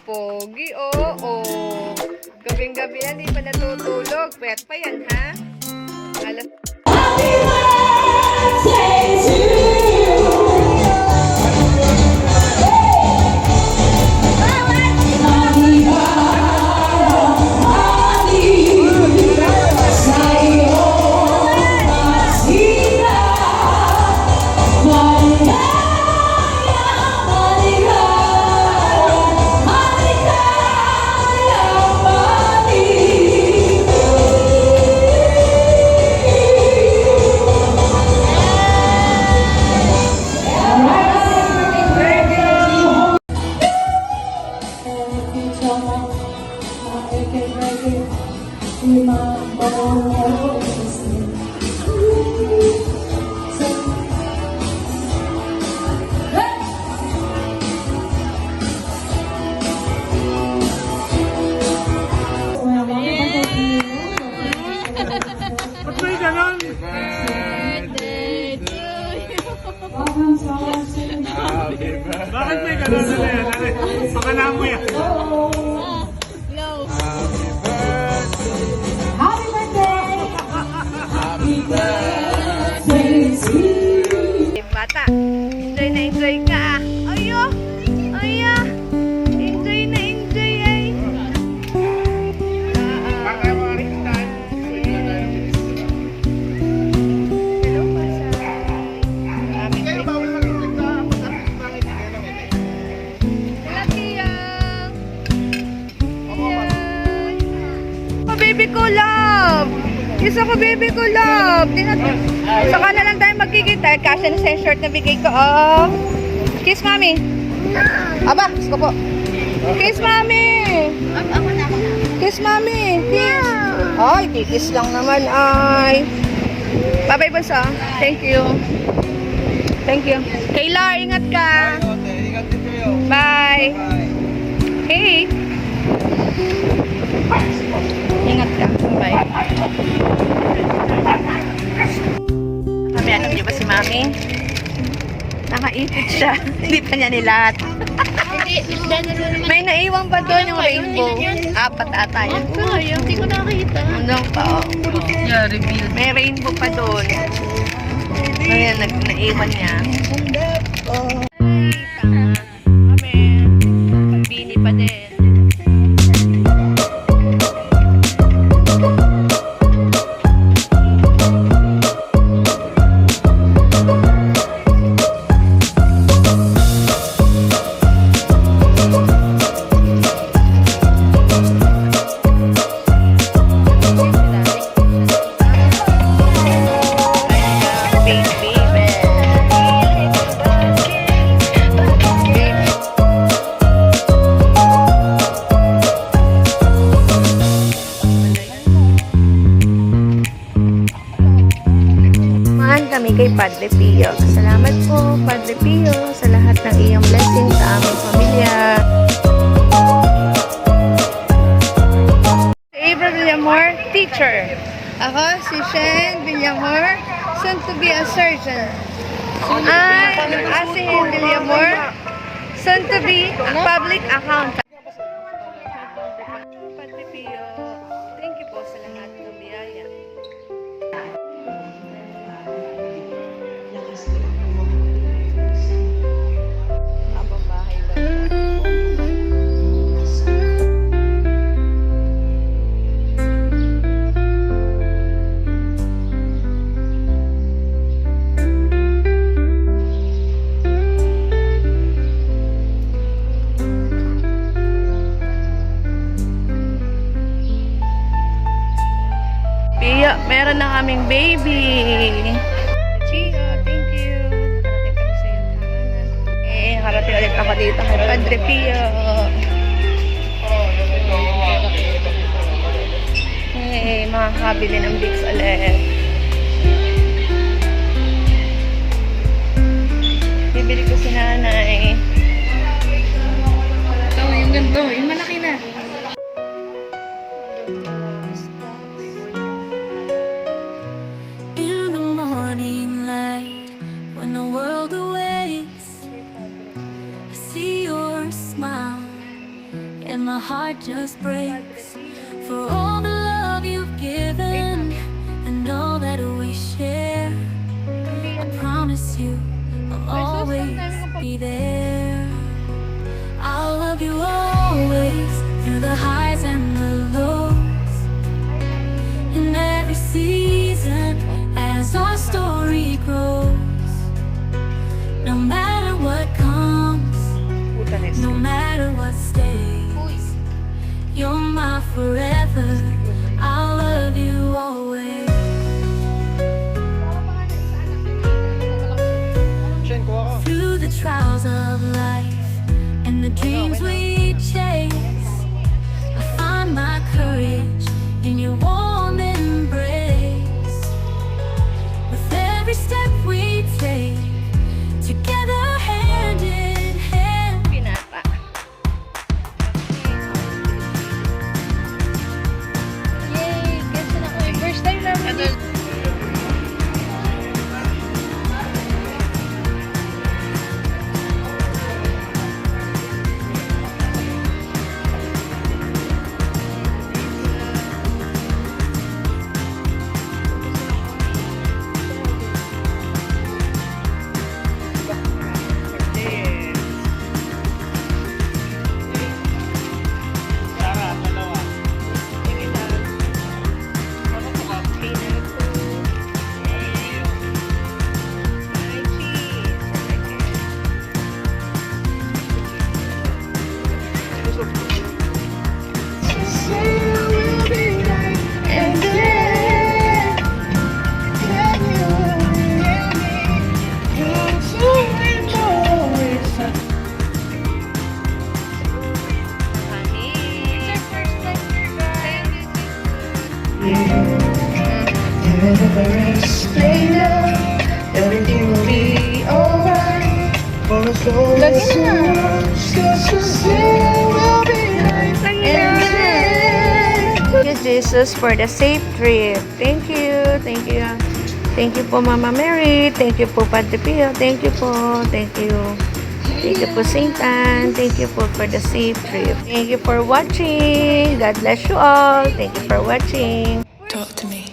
pogi, oo. Gabing-gabi yan, di pa natutulog. Pwet pa yan, ha? Alas... Happy birthday to you. Bakit may gano'n na yan? Baka na mo yan. Happy birthday! Happy birthday to you. Bata, enjoy na enjoy ka. Ayo! Ayo! Enjoy na enjoy ay. Hello pa sa aming baby ko love. Isa ko baby ko love. Saka na lang tayo magkikita. Kasi na sa shirt na bigay ko. Oh. Kiss mami. Aba, kiss ko po. Kiss mami. Kiss mami. Kiss. Ay, kikis lang naman ay. Bye-bye bunso. Thank you. Thank you. Kayla, ingat ka. Bye. Hey. Ingat ka. Bye. Kami, alam niyo ba si Mami? Nakaipit siya. Hindi pa niya nilahat. May naiwan pa doon yung rainbow. Apat ata yun. Hindi ko nakakita. Hanggang pa. May rainbow pa doon. Ayan, naiwan niya. Kami. Pagbini pa din. Kami kay Padre Pio. Salamat po, Padre Pio, sa lahat ng iyong blessing sa aming pamilya. April Villamor, teacher. Ako, si Shen Villamor, soon to be a surgeon. I'm Asihin Villamor, soon to be a public accountant. Padre Pio, thank you po sa lahat ng biyaya. Meron na kaming baby. Chia, thank you. Nakarating kami sa iyong tahanan. Nakarating ulit ako dito kay Padre Pio. Makakabili ng Vicks ulit. Bibili ko si nanay. Ito, yung ganito. Yung malaki na. In the morning light, when the world awakes, I see your smile heart just breaks for all the love you've given and all that we share. I promise you I'll always be there. I'll love you always through the highs and the lows, in every season as our story grows. No matter what comes, no matter what stays, you're my forever. I'll love you always. Through the trials of life and the dreams we chase, I find my courage in your warm embrace. With every step we take, together hand in hand. Pinata. Yay! Gusto na ko. First time namin. Everything will be alright. Lagi na. Thank you, Jesus, for the safe trip. Thank you. Thank you. Thank you po, Mama Mary. Thank you po, Padre Pio. Thank you po. Thank you. Thank you po, Saint Anne. Thank you po for the safe trip. Thank you for watching. God bless you all. Thank you for watching. Talk to me.